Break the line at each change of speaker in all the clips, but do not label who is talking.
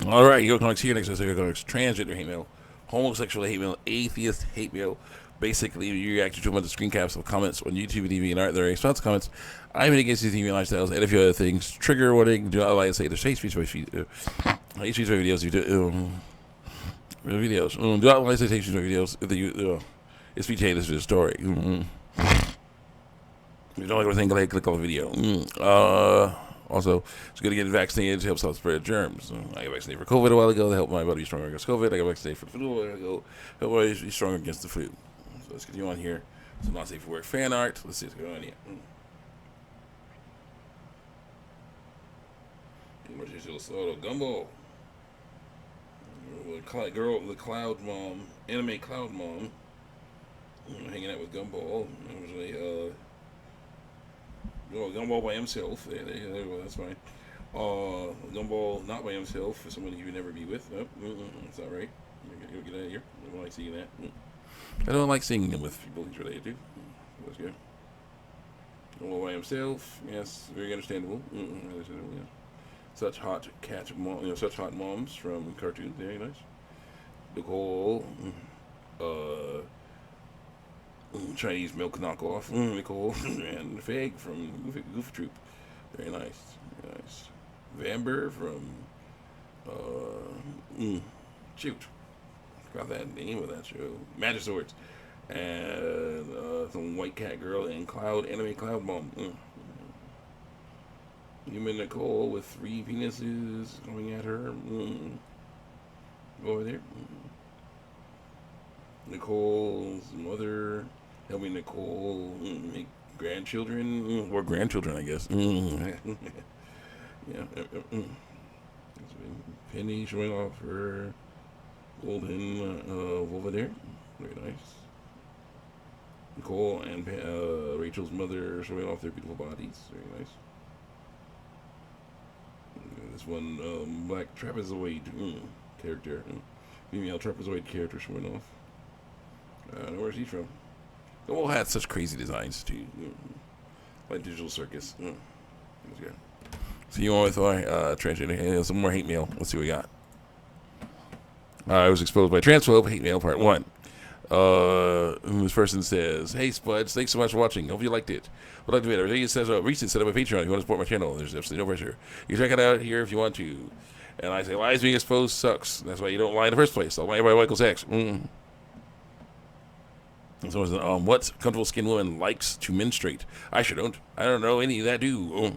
All right, you're going to see your next episode. Transgender hate mail, homosexual hate mail, atheist hate mail. Basically, you react to a bunch of screen caps of comments on YouTube, TV, and art. There are response comments. I'm against these TV lifestyles and a few other things. Trigger warning. Do not allow to say there's hate speech by hate speech by videos. You do videos. Do not allow to say hate speech by videos. If you it's speech hate. This is a story. You don't like everything, go ahead and click on the video. Also, it's good to get vaccinated to help stop the spread of germs. I got vaccinated for COVID a while ago to help my body be stronger against COVID. I got vaccinated for the flu a while ago to help my body be stronger against the flu. So let's continue on here. So not safe for work fan art. Let's see what's going on here. Gumbo. The cloud mom, anime cloud mom, hanging out with Gumball. Gumball by himself. There, that's fine. Gumball not by himself for someone he would never be with. Nope, that's not right. Get out of here. I don't like seeing that. I don't like seeing him with people he's related to. That's good. Gumball by himself. Yes, very understandable. Understandable. Yeah. Such hot such hot moms from cartoons. Very nice. Nicole. Chinese milk knockoff, Nicole, and Fag from Goof Troop. Very nice, very nice. Vamber from, shoot, forgot that name of that show. Magic Swords. And some white cat girl and anime Cloud Mom. Human Nicole with 3 penises coming at her. Over there. Nicole's mother. Helping Nicole make grandchildren or grandchildren, I guess. Yeah. Penny showing off her golden vulva there. Very nice. Nicole and Rachel's mother showing off their beautiful bodies. Very nice. This one black trapezoid character, female trapezoid character showing off. Where's he from? They all had such crazy designs too, like Digital Circus. That's good. So you want with transgender? Some more hate mail. Let's see what we got. I was exposed by transphobe hate mail part 1. This person says, "Hey Spuds, thanks so much for watching. Hope you liked it. Would like to everything it says recent set up a Patreon. If you want to support my channel, there's absolutely no pressure. You can check it out here if you want to." And I say, lies being exposed sucks. That's why you don't lie in the first place. I'll lie by Michael Sachs. So what comfortable skinned woman likes to menstruate? I don't know any that do.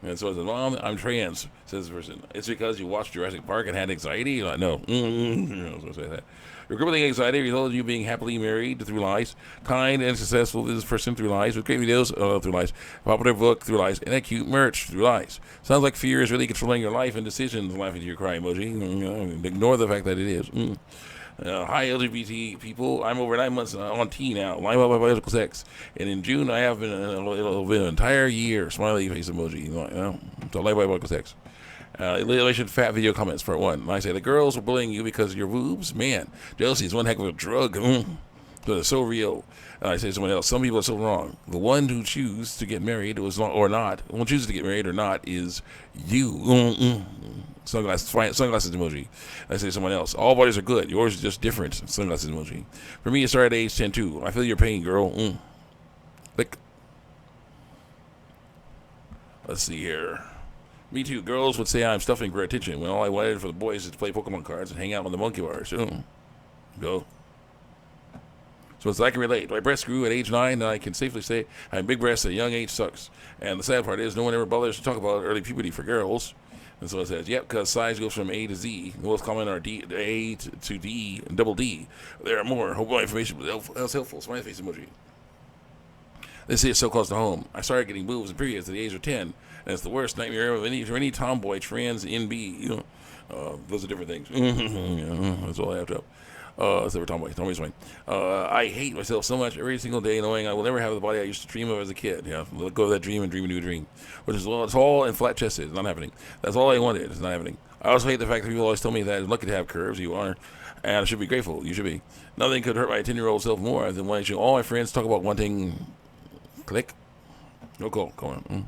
And so I said, Mom, I'm trans, says the person. It's because you watched Jurassic Park and had anxiety? Like, no. I was going to say that. Your crippling anxiety resulted in you being happily married through lies, kind and successful this person through lies, with great videos through lies, popular book through lies, and a cute merch through lies. Sounds like fear is really controlling your life and decisions. Laughing to your cry emoji. Ignore the fact that it is. Hi LGBT people, I'm over 9 months on T now, lying about my biological sex, and in June I have been an entire year, smiley face emoji, so lying about biological sex. Elimination fat video comments part 1. And I say, the girls were bullying you because of your boobs? Man, jealousy is one heck of a drug. But it's so real. And I say to someone else, some people are so wrong. The one who chooses to get married or not, the one chooses to get married or not is you. Sunglasses emoji. I say to someone else, all bodies are good. Yours is just different. Sunglasses emoji. For me, it started at age 10 too. I feel your pain, girl. Click. Let's see here. Me too. Girls would say I'm stuffing for attention when all I wanted for the boys is to play Pokemon cards and hang out on the monkey bars. Go. So as I can relate, my breasts grew at age 9, and I can safely say having big breasts at a young age sucks. And the sad part is no one ever bothers to talk about early puberty for girls. And so it says, yep, because size goes from A to Z. The most common are A to D and double D. There are more. Hope my information was helpful. Smiley face emoji. They say it's so close to home. I started getting boobs and periods at the age of 10, and it's the worst nightmare of any tomboy, trans, NB. Those are different things. That's all I have to except for tomboy. Tomboy's fine. I hate myself so much every single day, knowing I will never have the body I used to dream of as a kid. Let go of that dream and dream a new dream. Which is, it's all and flat chested. It's not happening. That's all I wanted. It's not happening. I also hate the fact that people always tell me that I'm lucky to have curves. You are. And I should be grateful. You should be. Nothing could hurt my 10-year-old self more than watching all my friends talk about wanting. Click. No call. Come on.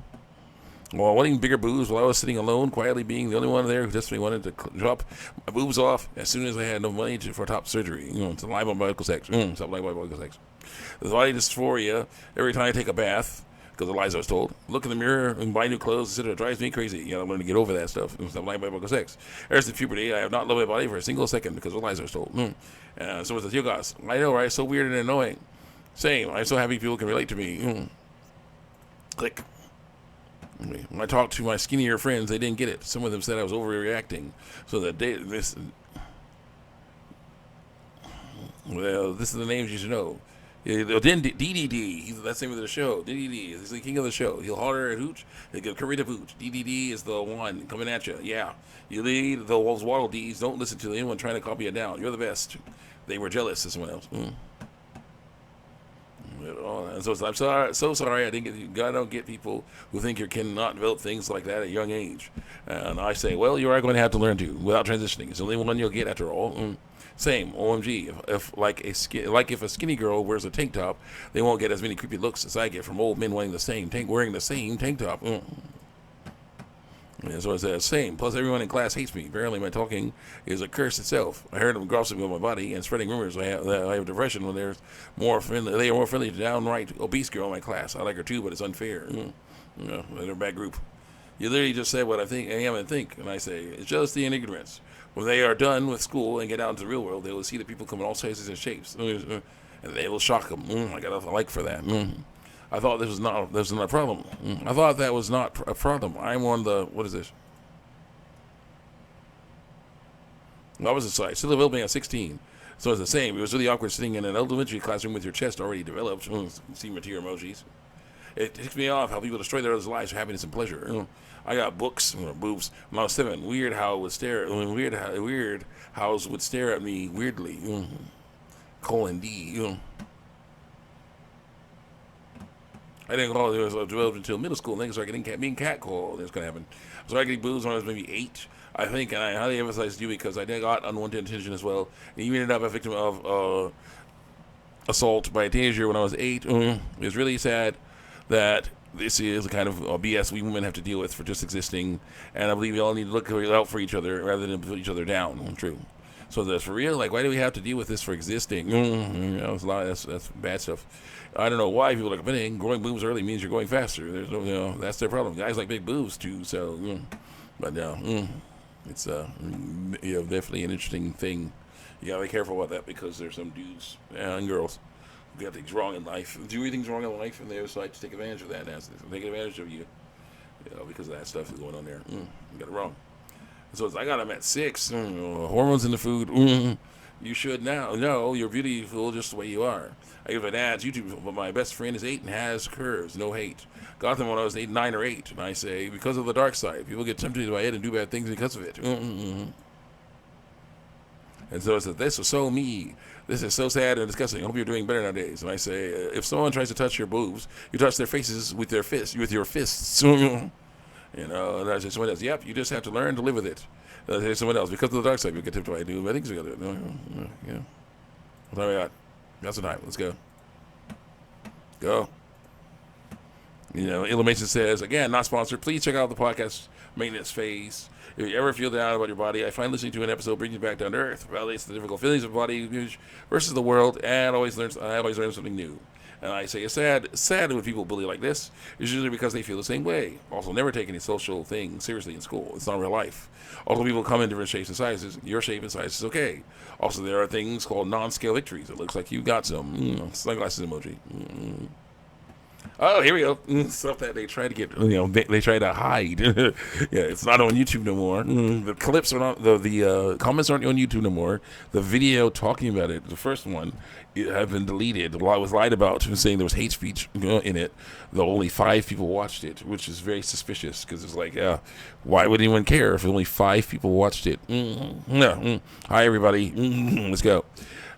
While wanting bigger boobs, while I was sitting alone, quietly being the only one there who desperately wanted to drop my boobs off as soon as I had no money for top surgery. To lie about medical sex. Stop lying about medical sex. The body dysphoria every time I take a bath, because the lies I was told. Look in the mirror and buy new clothes, etc. It drives me crazy. You gotta learn to get over that stuff. Stop lying about medical sex. Ever since puberty, I have not loved my body for a single second because of the lies I was told. So with the yogas, I know, right? So weird and annoying. Same. I'm so happy people can relate to me. Click. When I talked to my skinnier friends, they didn't get it. Some of them said I was overreacting. So that this is the names you should know. Then DDD, that's the name of the show. DDD is the king of the show. He'll holler at Hooch. He'll give curry to Hooch. DDD is the one coming at you. Yeah, you lead those Waddle Dees. Don't listen to anyone trying to copy you down. You're the best. They were jealous of someone else. And so I'm sorry, so sorry. I didn't get you. God don't get people who think you cannot develop things like that at a young age. And I say, well, you are going to have to learn to without transitioning. It's the only one you'll get after all. Same, OMG. If a skinny girl wears a tank top, they won't get as many creepy looks as I get from old men wearing the same tank top. And so I said, same. Plus, everyone in class hates me. Apparently, my talking is a curse itself. I heard them gossiping about my body and spreading rumors that I have depression when they are more friendly to downright obese girl in my class. I like her too, but it's unfair. They're a bad group. You literally just said what I am and think, and I say it's jealousy and ignorance. When they are done with school and get out into the real world, they will see that people come in all sizes and shapes, and they will shock them. I got a like for that. I thought this was not a problem. I thought that was not a problem. I'm on the, what is this? I was inside. Still developing at 16. So it's the same. It was really awkward sitting in an elementary classroom with your chest already developed. See my tear emojis. It ticks me off how people destroy their others' lives for happiness and pleasure. I got books, boobs. When I was 7, weird how it would stare at me weirdly. Colon D. I didn't call it. I was developed until middle school. Then started getting being catcalled. That's gonna happen. I started getting boobs when I was maybe 8, I think, and I highly emphasized you because I got unwanted attention as well. And even ended up a victim of assault by a teenager when I was 8. It was really sad that this is the kind of BS we women have to deal with for just existing, and I believe we all need to look out for each other rather than put each other down. True. So that's for real. Like, why do we have to deal with this for existing? That's a lot. That's bad stuff. I don't know why people are complaining. Growing boobs early means you're going faster. There's no, that's their problem. Guys like big boobs too. So, but no, it's definitely an interesting thing. You gotta be careful about that because there's some dudes and girls who got things wrong in life. Do things wrong in life, and they decide to take advantage of that. And taking advantage of you, because of that stuff is going on there. You got it wrong. So I got them at 6. Hormones in the food. You should now know you're beautiful just the way you are. I give an ad to YouTube, but my best friend is 8 and has curves. No hate. Got them when I was 8, 9, or 8. And I say, because of the dark side. People get tempted by it and do bad things because of it. And so I said, this is so me. This is so sad and disgusting. I hope you're doing better nowadays. And I say, if someone tries to touch your boobs, you touch their faces with your fists. And I say, someone else, yep, you just have to learn to live with it. I say, someone else, because of the dark side, you get tempted by it. I think so. Yeah. What time we got? Got some time. Let's go. Go. Illumination says, again, not sponsored. Please check out the podcast maintenance phase. If you ever feel down about your body, I find listening to an episode brings you back down to earth, validates the difficult feelings of body image versus the world, and I always learn something new. And I say it's sad when people bully like this. It's usually because they feel the same way. Also, never take any social thing seriously in school. It's not real life. Also, people come in different shapes and sizes. Your shape and size is okay. Also, there are things called non-scale victories. It looks like you got some. Sunglasses emoji. Oh, here we go. Stuff that they try to get, they try to hide. Yeah, it's not on YouTube no more. The clips are not, the comments aren't on YouTube no more. The video talking about it, the first one, have been deleted. A lot was lied about, saying there was hate speech in it. Though only 5 people watched it, which is very suspicious because it's like, why would anyone care if only 5 people watched it? Hi, everybody. Let's go.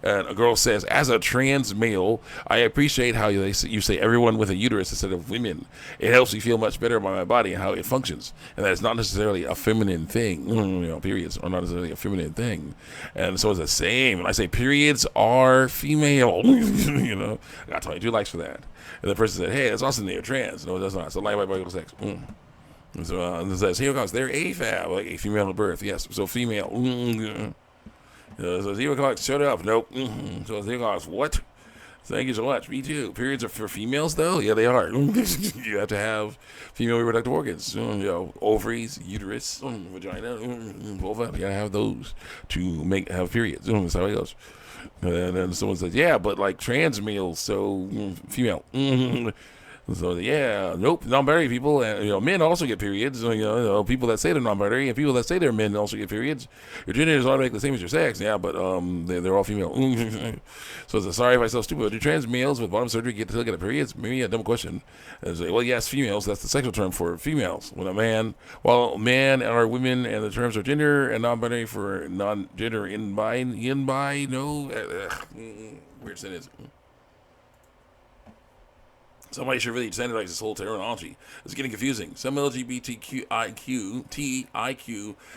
And a girl says, as a trans male, I appreciate how you say everyone with a uterus instead of women. It helps me feel much better about my body and how it functions. And that is not necessarily a feminine thing. Periods are not necessarily a feminine thing. And so it's the same. And I say periods are female. I got 22 likes for that. And the person said, hey, it's awesome that you're trans. No, it does not. It's a lie by biological sex. So it says, here comes, they're AFAB, like a female at birth. Yes, so female. So 0 o'clock, shut up. Nope. So 0 o'clock, what? Thank you so much. Me too. Periods are for females, though? Yeah, they are. You have to have female reproductive organs. Ovaries, uterus, vagina, vulva. You gotta have those to have periods. That's how it goes. And then someone says, yeah, but like trans males, so female. So yeah, nope, non-binary people, and men also get periods. People that say they're non-binary and people that say they're men also get periods. Your gender is automatically the same as your sex, yeah, but they're all female. So it's sorry if I sound stupid. Do trans males with bottom surgery still get periods? Maybe a dumb question. Well, yes, females. That's the sexual term for females. When man are women, and the terms are gender and non-binary for non-gender in bi no. Weird sentence. Somebody should really standardize this whole terminology. It's getting confusing. Some LGBTQIQ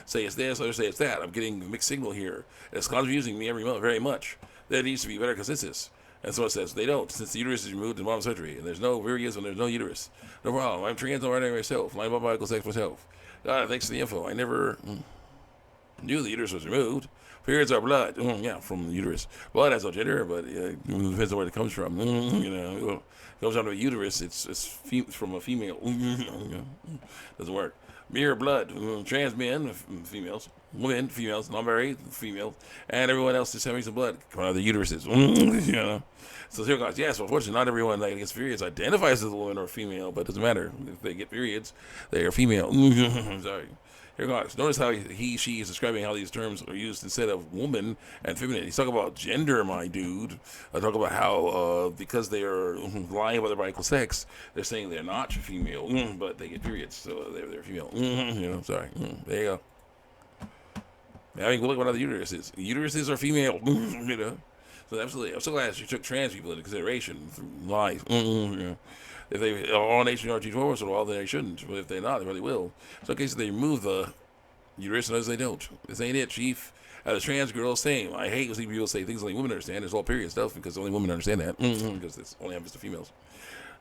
say it's this, others say it's that. I'm getting a mixed signal here. It's confusing me very much. There needs to be better consensus. And so it says, they don't, since the uterus is removed in bottom surgery, and there's no periods and there's no uterus. No problem. I'm trans already myself. Line about biological sex myself. Thanks for the info. I never knew the uterus was removed. Periods are blood. From the uterus. Blood has no gender, but it depends on where it comes from. It comes out of a uterus. It's from a female. Doesn't work. Mere blood. Trans men, females. Women, females. Non-binary, females. And everyone else is having some blood coming out of the uteruses. So here goes. Yes, unfortunately, not everyone that gets periods identifies as a woman or female, but it doesn't matter. If they get periods, they are female. Sorry. Here goes. Notice how she is describing how these terms are used instead of woman and feminine. He's talking about gender, my dude. I talk about how because they are lying about their biological sex, they're saying they're not female, but they get periods, so they're female. Sorry. There you go. I mean, look what other uteruses. Uteruses are female. So absolutely, I'm so glad she took trans people into consideration through lies. If they all nation are G4 so well, then they shouldn't. But if they're not, they really will. In some cases, they remove the uterus, and others they don't. This ain't it, Chief. The trans girl, same. I hate when people say things only women understand. It's all period stuff because only women understand that. Because this only happens to females.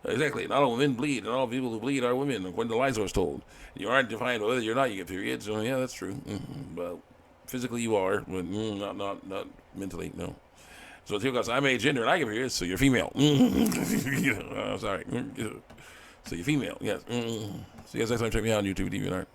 Exactly. Not all men bleed, and all people who bleed are women, according to the lies I was told. You aren't defined whether you're not, you get periods. So, yeah, that's true. But physically you are, but not mentally, no. So here goes, I'm a gender and I get periods, so you're female. Sorry. So you're female, yes. So you guys next time check me out on YouTube, DeviantArt.